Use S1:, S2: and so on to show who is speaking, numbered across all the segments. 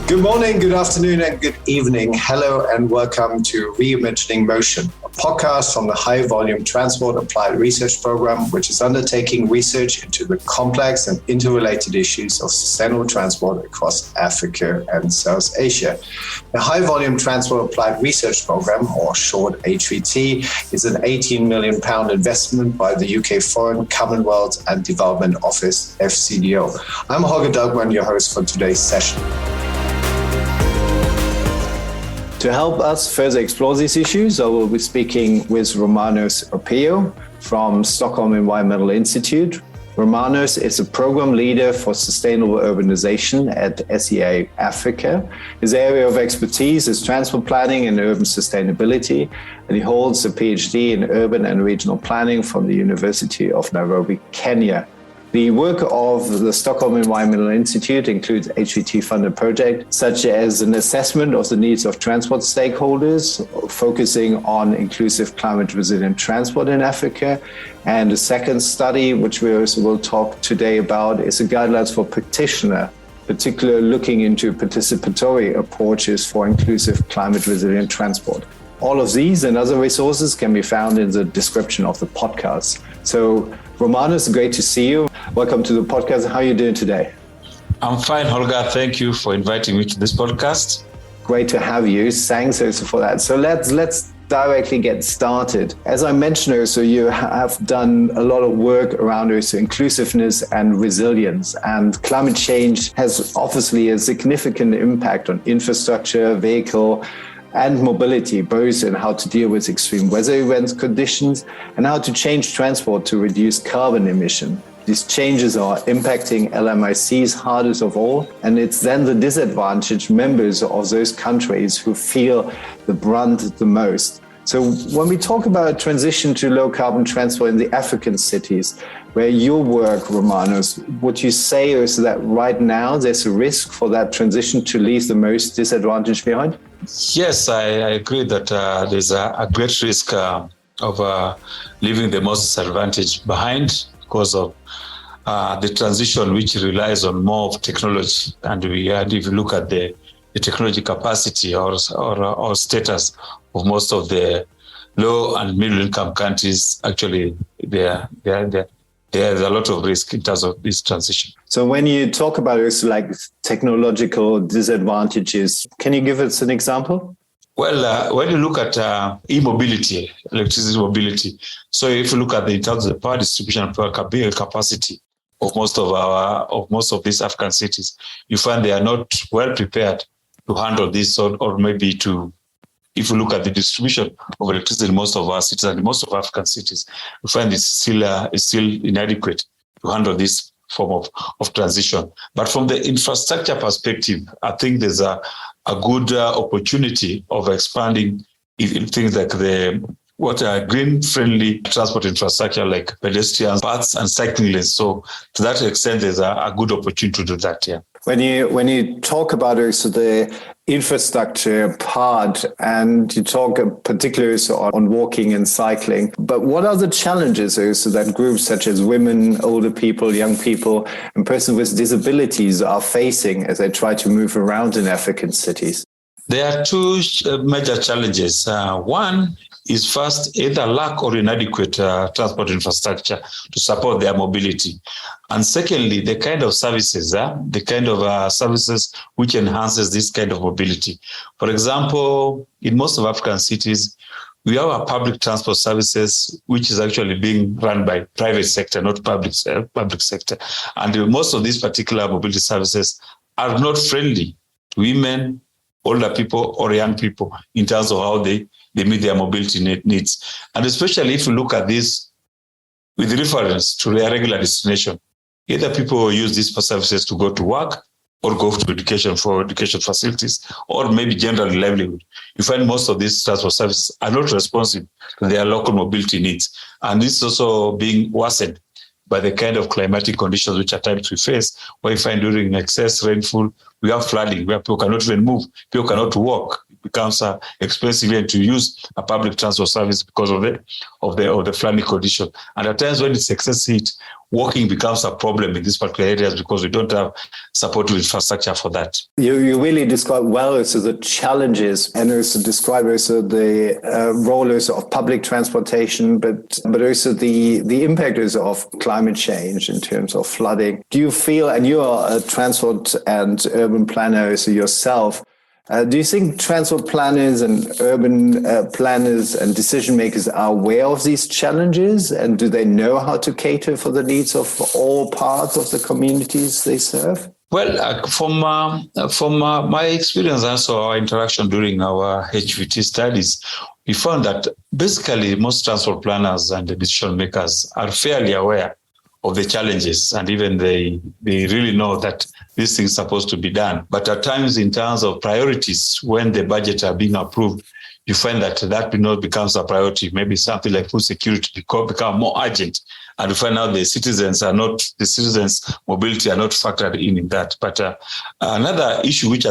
S1: Good morning, good afternoon, and good evening. Hello, and welcome to Reimagining Motion, a podcast from the High Volume Transport Applied Research Program, which is undertaking research into the complex and interrelated issues of sustainable transport across Africa and South Asia. The High Volume Transport Applied Research Program, or short HVT, is an £18 million investment by the UK Foreign, Commonwealth and Development Office, FCDO. I'm Holger Dugman, your host for today's session. To help us further explore these issues, I will be speaking with Romanus Opiyo from Stockholm Environmental Institute. Romanus is a program leader for Sustainable Urbanisation at SEA Africa. His area of expertise is transport planning and urban sustainability, and he holds a PhD in urban and regional planning from the University of Nairobi, Kenya. The work of the Stockholm Environmental Institute includes HVT-funded projects such as an assessment of the needs of transport stakeholders, focusing on inclusive climate-resilient transport in Africa. And the second study, which we also will talk today about, is the guidelines for practitioner, particularly looking into participatory approaches for inclusive climate-resilient transport. All of these and other resources can be found in the description of the podcast. So, Romanus, great to see you. Welcome to the podcast. How are you doing today?
S2: I'm fine, Holger. Thank you for inviting me to this podcast.
S1: Great to have you. Thanks also for that. So let's directly get started. As I mentioned also, you have done a lot of work around also inclusiveness and resilience, and climate change has obviously a significant impact on infrastructure, vehicle, and mobility, both in how to deal with extreme weather events conditions and how to change transport to reduce carbon emission. These changes are impacting LMICs hardest of all, and it's then the disadvantaged members of those countries who feel the brunt the most. So when we talk about a transition to low carbon transport in the African cities, where you work, Romanus, would you say is that right now there's a risk for that transition to leave the most disadvantaged behind?
S2: Yes, I agree that there's a great risk of leaving the most disadvantaged behind because of the transition, which relies on more of technology. And if you look at the technology capacity or status of most of the low and middle income countries, actually there's a lot of risk in terms of this transition.
S1: So when you talk about it, like technological disadvantages, can you give us an example?
S2: Well, when you look at e-mobility, electricity mobility, so if you look at in terms of the power distribution and power capacity of most of these African cities, you find they are not well prepared to handle this, or maybe to. If you look at the distribution of electricity in most of our cities and in most of African cities, we find it's still inadequate to handle this form of transition. But from the infrastructure perspective, I think there's a good opportunity of expanding things like green-friendly transport infrastructure like pedestrian paths and cycling lanes. So to that extent, there's a good opportunity to do that, yeah.
S1: When you talk about also the infrastructure part, and you talk particularly on walking and cycling, but what are the challenges also that groups such as women, older people, young people, and persons with disabilities are facing as they try to move around in African cities?
S2: There are two major challenges. One is first either lack or inadequate transport infrastructure to support their mobility. And secondly, the kind of services, services which enhances this kind of mobility. For example, in most of African cities, we have a public transport services which is actually being run by private sector, not public sector. And most of these particular mobility services are not friendly to women, older people, or young people in terms of how they meet their mobility needs. And especially if you look at this with reference to their regular destination, either people use these services to go to work or go to education for education facilities, or maybe general livelihood. You find most of these transport services are not responsive to their local mobility needs. And this is also being worsened by the kind of climatic conditions which at times we face, where you find during excess rainfall, we have flooding, where people cannot even move, people cannot walk becomes expensive and to use a public transport service because of the flooding condition. And at times when it's excess heat, walking becomes a problem in these particular areas because we don't have supportive infrastructure for that.
S1: You really describe well also the challenges and also describe also the role also of public transportation, but also the impact also of climate change in terms of flooding. Do you feel, and you are a transport and urban planner also yourself, do you think transport planners and urban planners and decision makers are aware of these challenges, and do they know how to cater for the needs of all parts of the communities they serve?
S2: Well, from my experience and also our interaction during our HVT studies, we found that basically most transport planners and the decision makers are fairly aware of the challenges, and even they really know that this thing is supposed to be done. But at times, in terms of priorities, when the budgets are being approved, you find that becomes a priority. Maybe something like food security become more urgent, and you find out the citizens' mobility are not factored in that. But another issue which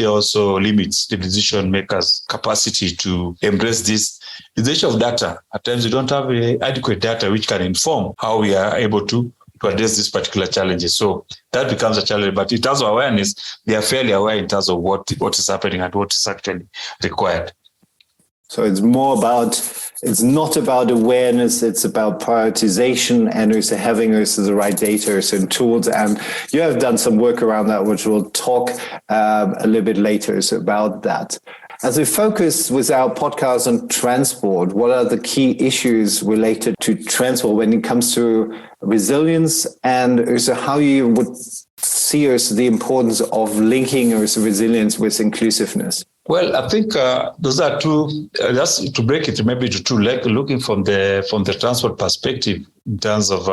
S2: also limits the decision makers' capacity to embrace this is the issue of data. At times, you don't have adequate data which can inform how we are able to address these particular challenges. So that becomes a challenge. But in terms of awareness, they are fairly aware in terms of what is happening and what is actually required.
S1: So it's not about awareness, it's about prioritization and also having also the right data and tools. And you have done some work around that, which we'll talk a little bit later about that. As we focus with our podcast on transport, what are the key issues related to transport when it comes to resilience, and also how you would see also the importance of linking also resilience with inclusiveness?
S2: Well, I think those are two. Just to break it maybe to two, like looking from the transport perspective in terms of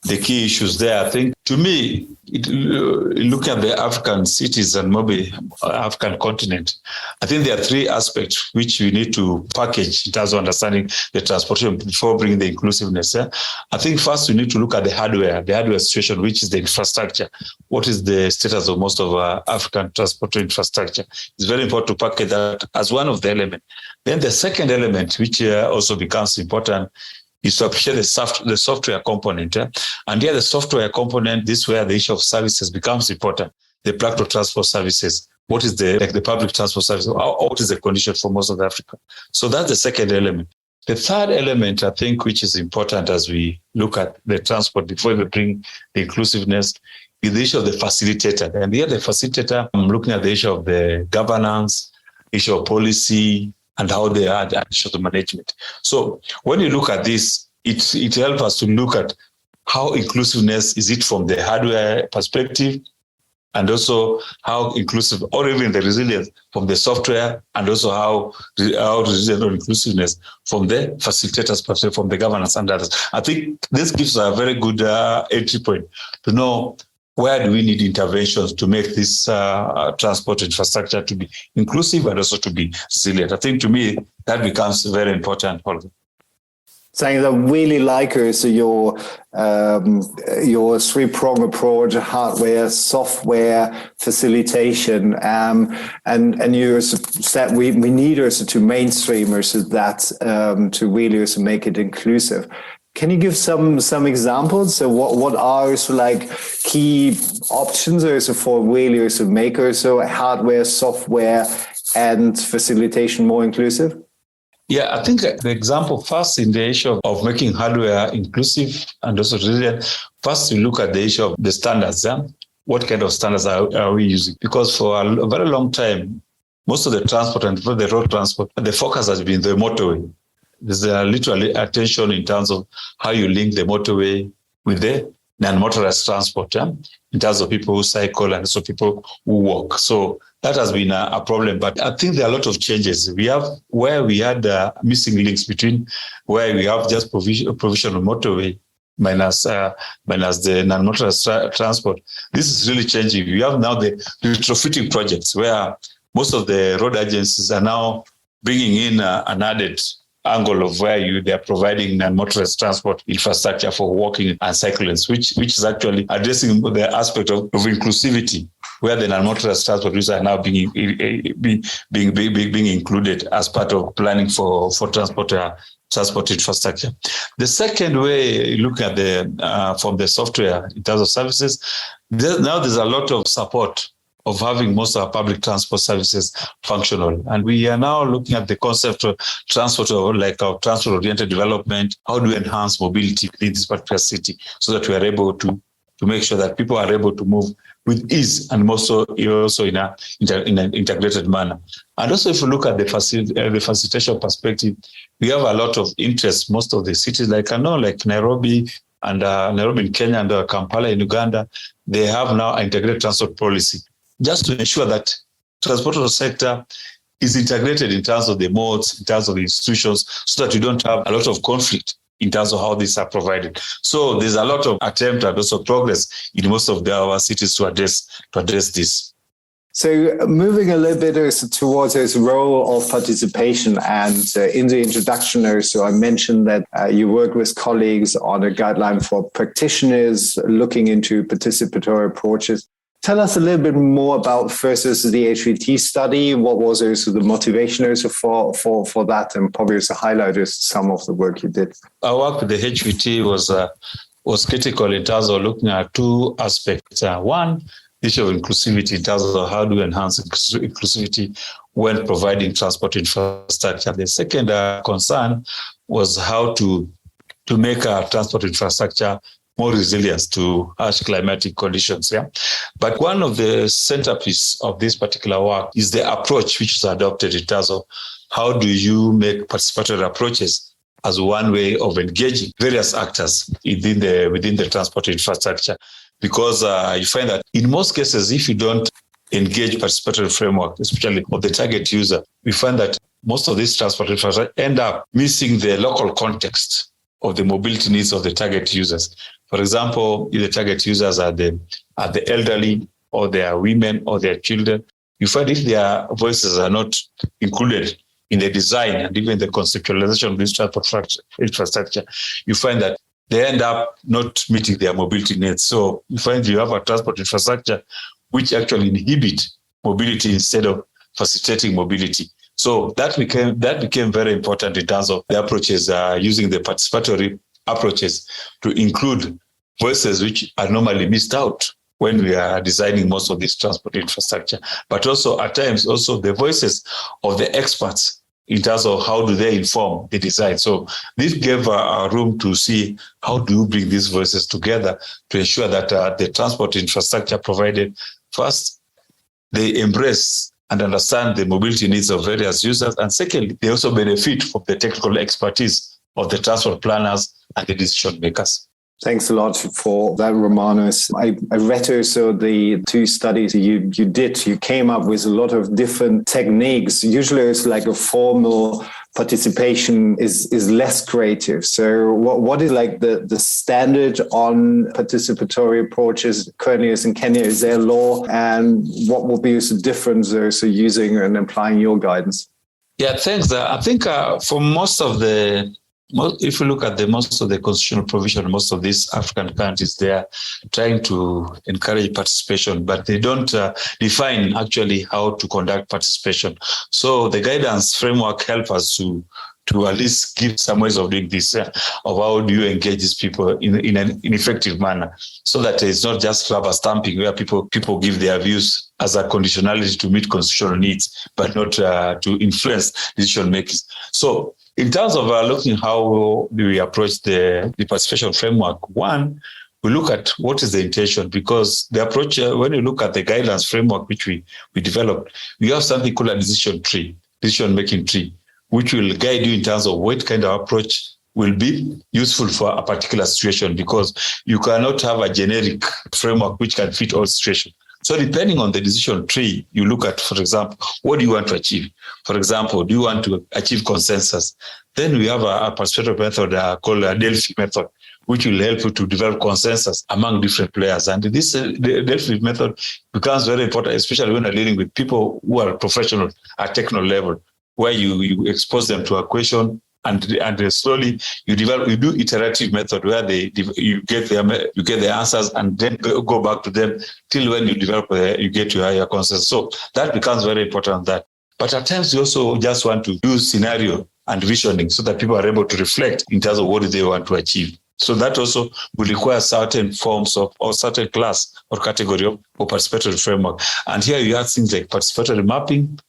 S2: the key issues there. I think to me, looking at the African cities and maybe African continent, I think there are three aspects which we need to package in terms of understanding the transportation before bringing the inclusiveness. I think first we need to look at the hardware situation, which is the infrastructure. What is the status of most of African transport infrastructure? It's very important to package that as one of the elements. Then the second element, which also becomes important, is to appreciate the software component. And here the software component, this is where the issue of services becomes important. The public transport services, what is the public transport service? What is the condition for most of Africa? So that's the second element. The third element, I think, which is important as we look at the transport before we bring the inclusiveness, is the issue of the facilitator. And here the facilitator, I'm looking at the issue of the governance, issue of policy, and how they are the issue of the management. So when you look at this, it helps us to look at how inclusiveness is it from the hardware perspective, and also how inclusive, or even the resilience from the software, and also how resilient or inclusiveness from the facilitators perspective, from the governance and others. I think this gives a very good entry point to know where do we need interventions to make this transport infrastructure to be inclusive and also to be resilient. I think to me, that becomes very important.
S1: Saying that really like so your three-pronged approach: hardware, software, facilitation, and you said we need also to mainstream also that to really also make it inclusive. Can you give some examples? So what are also like key options also for really also make also hardware, software, and facilitation more inclusive?
S2: Yeah, I think the example first in the issue of making hardware inclusive and also resilient, first we look at the issue of the standards. What kind of standards are we using? Because for a very long time, most of the transport and for the road transport, the focus has been the motorway. There's literally attention in terms of how you link the motorway with the non-motorized transport, in terms of people who cycle and also people who walk. So that has been a problem. But I think there are a lot of changes. We have where we had missing links between where we have just provision of motorway minus the non-motorized transport. This is really changing. We have now the retrofitting projects where most of the road agencies are now bringing in an added angle of where they are providing non-motorized transport infrastructure for walking and cycling, which is actually addressing the aspect of inclusivity, where the non-motorized transport users are now being included as part of planning for transport infrastructure. The second way, looking at the from the software in terms of services, now there's a lot of support of having most of our public transport services functional. And we are now looking at the concept of transport, or like our transport-oriented development. How do we enhance mobility in this particular city so that we are able to make sure that people are able to move with ease and also in an integrated manner. And also, if you look at the facilitation perspective, we have a lot of interest. Most of the cities, like Nairobi and Nairobi in Kenya and Kampala in Uganda, they have now an integrated transport policy, just to ensure that transport sector is integrated in terms of the modes, in terms of the institutions, so that you don't have a lot of conflict in terms of how these are provided. So there's a lot of attempt and also progress in most of our cities to address this.
S1: So moving a little bit towards this role of participation, and in the introduction, so I mentioned that you work with colleagues on a guideline for practitioners looking into participatory approaches. Tell us a little bit more about versus the HVT study. What was also the motivation also for that, and probably also highlight some of the work you did.
S2: Our work with the HVT was critical in terms of looking at two aspects. One, issue of inclusivity in terms of how do we enhance inclusivity when providing transport infrastructure. The second concern was how to make our transport infrastructure more resilience to harsh climatic conditions. Yeah, but one of the centerpiece of this particular work is the approach which is adopted in terms of how do you make participatory approaches as one way of engaging various actors within the transport infrastructure. Because you find that in most cases, if you don't engage participatory framework, especially of the target user, we find that most of these transport infrastructure end up missing the local context of the mobility needs of the target users. For example, if the target users are the elderly, or they are women, or their children, you find if their voices are not included in the design and even the conceptualization of this transport infrastructure, you find that they end up not meeting their mobility needs. So you find you have a transport infrastructure which actually inhibit mobility instead of facilitating mobility. So that became very important in terms of the approaches, using the participatory approaches to include voices which are normally missed out when we are designing most of this transport infrastructure, but also at times also the voices of the experts in terms of how do they inform the design. So this gave a room to see how do you bring these voices together to ensure that the transport infrastructure provided, first, they embrace and understand the mobility needs of various users, and secondly, they also benefit from the technical expertise of the transport planners and the decision makers.
S1: Thanks a lot for that, Romanus. I read also the two studies you did. You came up with a lot of different techniques. Usually it's like a formal participation is less creative. So what is like the standard on participatory approaches currently is in Kenya? Is there a law? And what will be the difference also using and applying your guidance?
S2: Yeah, thanks. I think for most of the if you look at most of the constitutional provision, most of these African countries, they are trying to encourage participation, but they don't define actually how to conduct participation. So the guidance framework helps us to at least give some ways of doing this, of how do you engage these people in an effective manner, so that it's not just rubber stamping where people give their views as a conditionality to meet constitutional needs, but not to influence decision making. So in terms of looking how do we approach the participation framework, one, we look at what is the intention, because the approach, when you look at the guidelines framework which we developed, we have something called a decision-making tree, which will guide you in terms of what kind of approach will be useful for a particular situation, because you cannot have a generic framework which can fit all situations. So depending on the decision tree, you look at, for example, what do you want to achieve? For example, do you want to achieve consensus? Then we have a participatory method called a Delphi method, which will help you to develop consensus among different players. And this the Delphi method becomes very important, especially when you're dealing with people who are professional at technical level, where you expose them to a question and slowly you do iterative method where you get the answers and then go back to them till when you develop you get to higher consensus. So that becomes very important. But at times you also just want to do scenario and visioning so that people are able to reflect in terms of what they want to achieve. So that also will require certain forms of or certain class or category of participatory framework. And here you have things like participatory mapping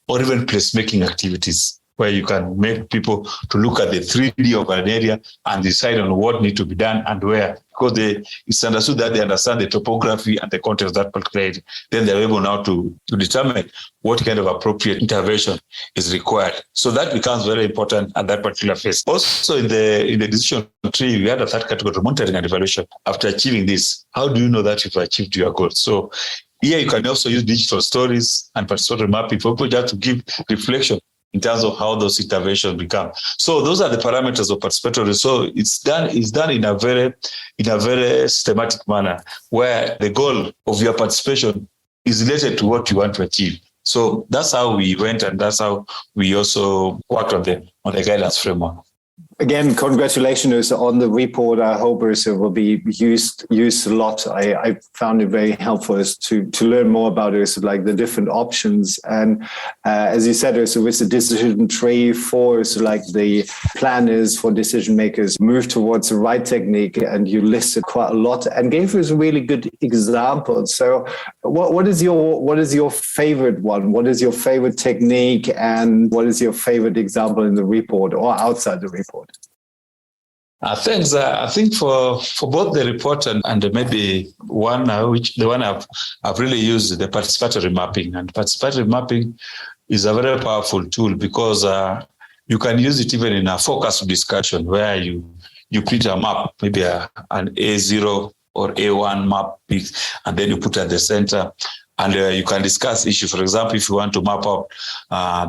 S2: or even placemaking activities, where you can make people to look at the 3D of an area and decide on what needs to be done and where. Because it's understood that they understand the topography and the context of that particular area. Then they're able now to determine what kind of appropriate intervention is required. So that becomes very important at that particular phase. Also in the decision tree, we had a third category, monitoring and evaluation. After achieving this, how do you know that you've achieved your goals? So here you can also use digital stories and participatory mapping for people just to give reflection in terms of how those interventions become. So those are the parameters of participatory. So it's done in a very systematic manner, where the goal of your participation is related to what you want to achieve. So that's how we went, and that's how we also worked on the guidance framework.
S1: Again, congratulations on the report. I hope it will be used a lot. I found it very helpful to learn more about it, like the different options. And as you said, with the decision tree for like the planners for decision makers move towards the right technique, and you listed quite a lot and gave us a really good example. So what is your favorite one? What is your favorite technique, and what is your favorite example in the report or outside the report?
S2: I think for both the report and maybe one I've really used, the participatory mapping. And participatory mapping is a very powerful tool because you can use it even in a focused discussion where you print a map, maybe an A0 or A1 map, and then you put at the center. And you can discuss issues. For example, if you want to map out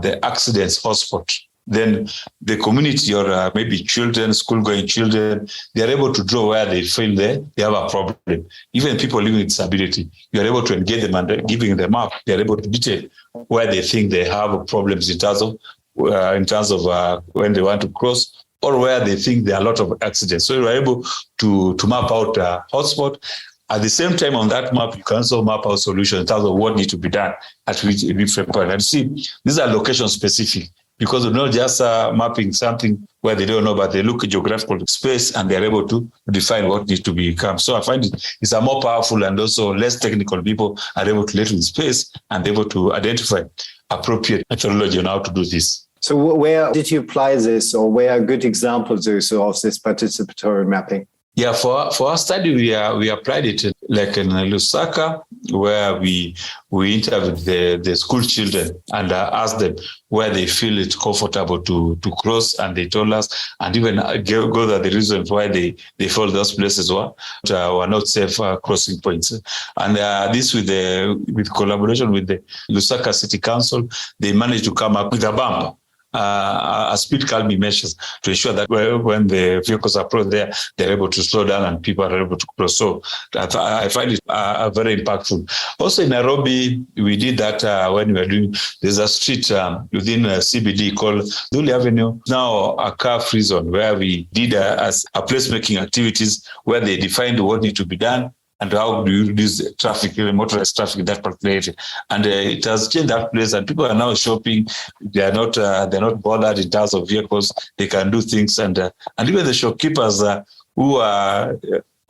S2: the accidents hotspot, then the community or maybe children, school-going children, they are able to draw where they feel they have a problem. Even people living with disability, you are able to engage them and giving them up. They are able to detail where they think they have problems in terms of when they want to cross, or where they think there are a lot of accidents. So you are able to map out a hotspot. At the same time, on that map, you can also map out solutions in terms of what needs to be done at which different point. And see, these are location specific, because they're not just mapping something where they don't know, but they look at geographical space and they're able to define what needs to become. So I find it's a more powerful and also less technical people are able to live in space and able to identify appropriate methodology on how to do this.
S1: So where did you apply this, or where are good examples also of this participatory mapping?
S2: Yeah, for our study, we applied it like in Lusaka, where we interviewed the school children and asked them where they feel it's comfortable to cross, and they told us, and even gave the reasons why they felt those places were not safe crossing points. And this with collaboration with the Lusaka City Council, they managed to come up with a bump. A speed calming measures to ensure that when the vehicles approach there, they're able to slow down and people are able to cross. So I find it very impactful. Also in Nairobi, we did that when we were doing, there's a street within CBD called Duli Avenue, now a car-free zone, where we did a placemaking activities where they defined what needs to be done and how do you reduce traffic, motorized traffic in that particular area. And it has changed that place, and people are now shopping. They're not bothered in terms of vehicles. They can do things, and even the shopkeepers who are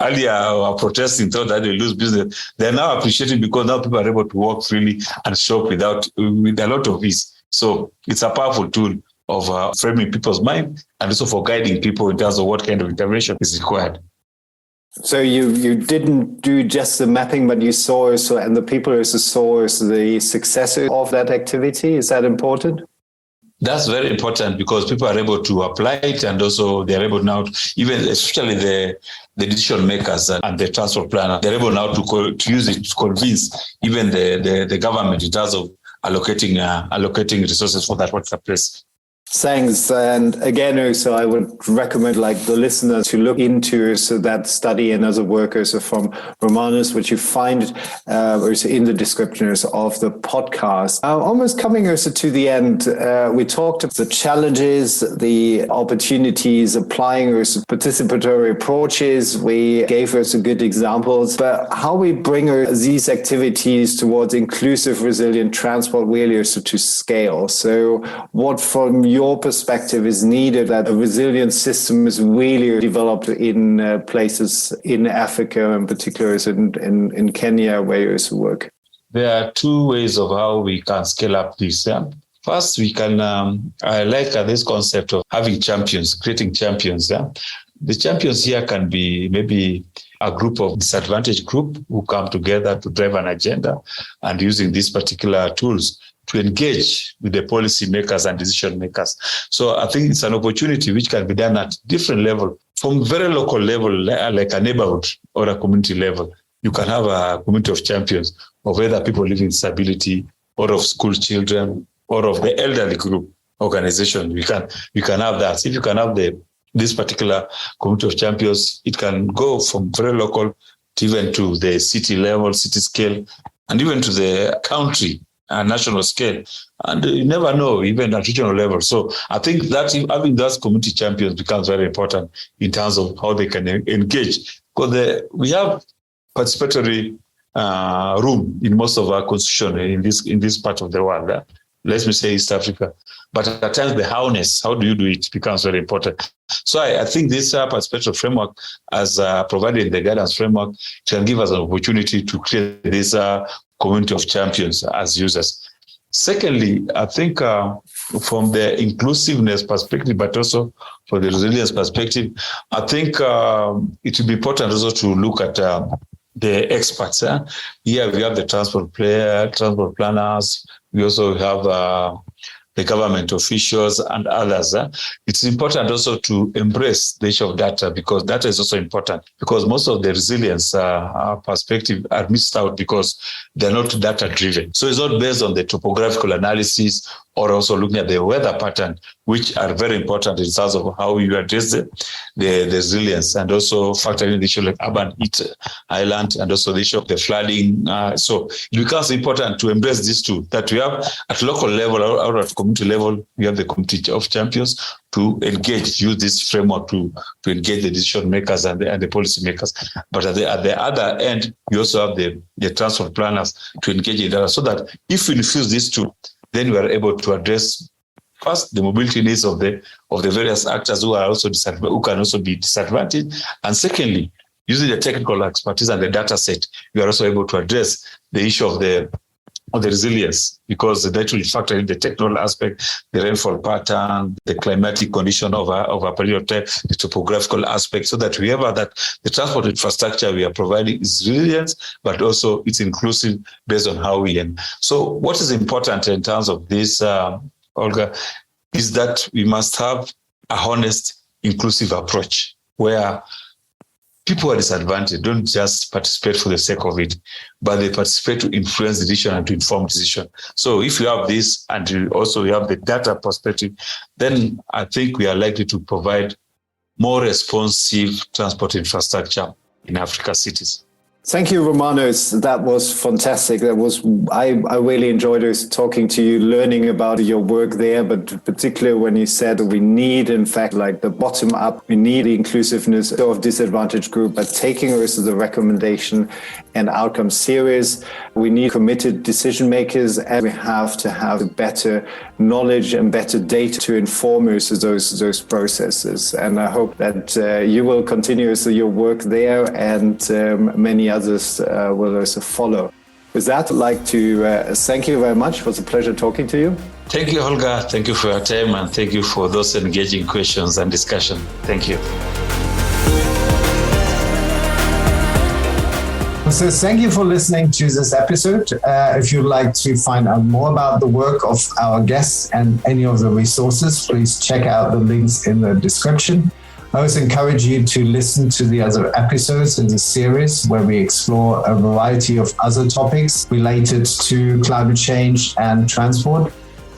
S2: earlier were protesting, thought that they lose business. They're now appreciating because now people are able to walk freely and shop with a lot of ease. So it's a powerful tool of framing people's mind and also for guiding people in terms of what kind of intervention is required.
S1: So you didn't do just the mapping, but you saw also, and the people also saw the success of that activity. Is that important?
S2: That's very important because people are able to apply it, and also they're able now, even especially the decision makers and the transport planner, they're able now to use it to convince even the government in terms of allocating resources for that particular place.
S1: Thanks. And again, also, I would recommend the listeners to look into that study and other workers from Romanus, which you find also in the descriptions of the podcast. Almost coming also to the end, we talked about the challenges, the opportunities, applying also participatory approaches. We gave us good examples, but how we bring these activities towards inclusive, resilient transport really also to scale. So what from your perspective is needed that a resilient system is really developed in places in Africa, in particular in Kenya, where you also work?
S2: There are two ways of how we can scale up this. Yeah? First, we can, I like this concept of having champions, creating champions. Yeah? The champions here can be maybe a group of disadvantaged group who come together to drive an agenda and using these particular tools to engage with the policy makers and decision makers. So I think it's an opportunity which can be done at different level, from very local level, like a neighborhood or a community level. You can have a community of champions of whether people living with disability or of school children or of the elderly group organization. You can have that. If you can have this particular community of champions, it can go from very local to even to the city level, city scale, and even to the country and national scale. And you never know, even at regional level. So I think that having those community champions becomes very important in terms of how they can engage. Because we have participatory room in most of our constitution in this part of the world. Let me say East Africa. But at times the how-ness, how do you do it, becomes very important. So I think this participatory framework, as provided the guidance framework, can give us an opportunity to create this community of champions as users. Secondly, I think from the inclusiveness perspective, but also for the resilience perspective, I think it will be important also to look at the experts. Here we have the transport planners. We also have the government officials and others. It's important also to embrace the issue of data, because data is also important, because most of the resilience perspective are missed out because they're not data driven. So it's not based on the topographical analysis or also looking at the weather pattern, which are very important in terms of how you address the resilience, and also factoring the issue like urban heat island and also the issue of the flooding. So it becomes important to embrace these two, that we have at local level or at community level, we have the community of champions to engage, use this framework to engage the decision makers and the policy makers. But at the other end, you also have the transport planners to engage in data, so that if we infuse these two, then we are able to address first the mobility needs of the various actors who are also who can also be disadvantaged, and secondly, using the technical expertise and the data set, we are also able to address the issue of the resilience, because that will factor in the technical aspect, the rainfall pattern, the climatic condition of a period of time, the topographical aspect, so that we have that the transport infrastructure we are providing is resilient, but also it's inclusive based on how we end. So what is important in terms of this, Olga, is that we must have a honest, inclusive approach where people who are disadvantaged don't just participate for the sake of it, but they participate to influence decision and to inform decision. So if you have this and you also have the data perspective, then I think we are likely to provide more responsive transport infrastructure in Africa cities.
S1: Thank you, Romanus. That was fantastic. I really enjoyed talking to you, learning about your work there, but particularly when you said we need, in fact, like the bottom up, we need the inclusiveness of disadvantaged group, but taking also the recommendation and outcome serious. We need committed decision makers, and we have to have better knowledge and better data to inform us of those processes. And I hope that you will continue your work there, and many others will also follow. With that, I'd like to thank you very much. It was a pleasure talking to you.
S2: Thank you, Olga. Thank you for your time, and thank you for those engaging questions and discussion. Thank you.
S1: So thank you for listening to this episode. If you'd like to find out more about the work of our guests and any of the resources, please check out the links in the description. I also encourage you to listen to the other episodes in the series where we explore a variety of other topics related to climate change and transport.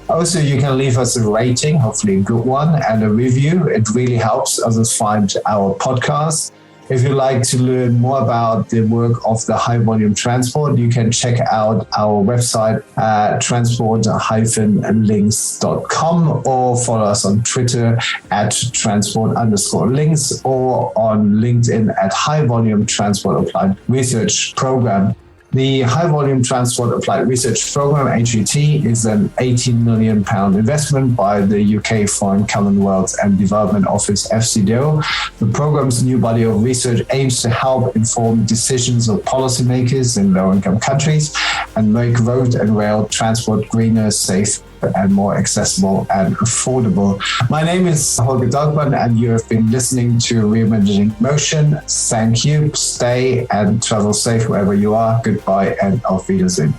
S1: Also, you can leave us a rating, hopefully a good one, and a review. It really helps others find our podcast. If you'd like to learn more about the work of the high volume transport, you can check out our website at transport-links.com or follow us on Twitter at transport_links or on LinkedIn at High Volume Transport Applied Research Program. The High Volume Transport Applied Research Program, HVT, is an £18 million investment by the UK Foreign Commonwealth and Development Office, FCDO. The program's new body of research aims to help inform decisions of policymakers in low-income countries and make road and rail transport greener, safe, and more accessible and affordable. My name is Holger Dogman, and you have been listening to Reimagining Motion. Thank you. Stay and travel safe wherever you are. Goodbye and auf Wiedersehen.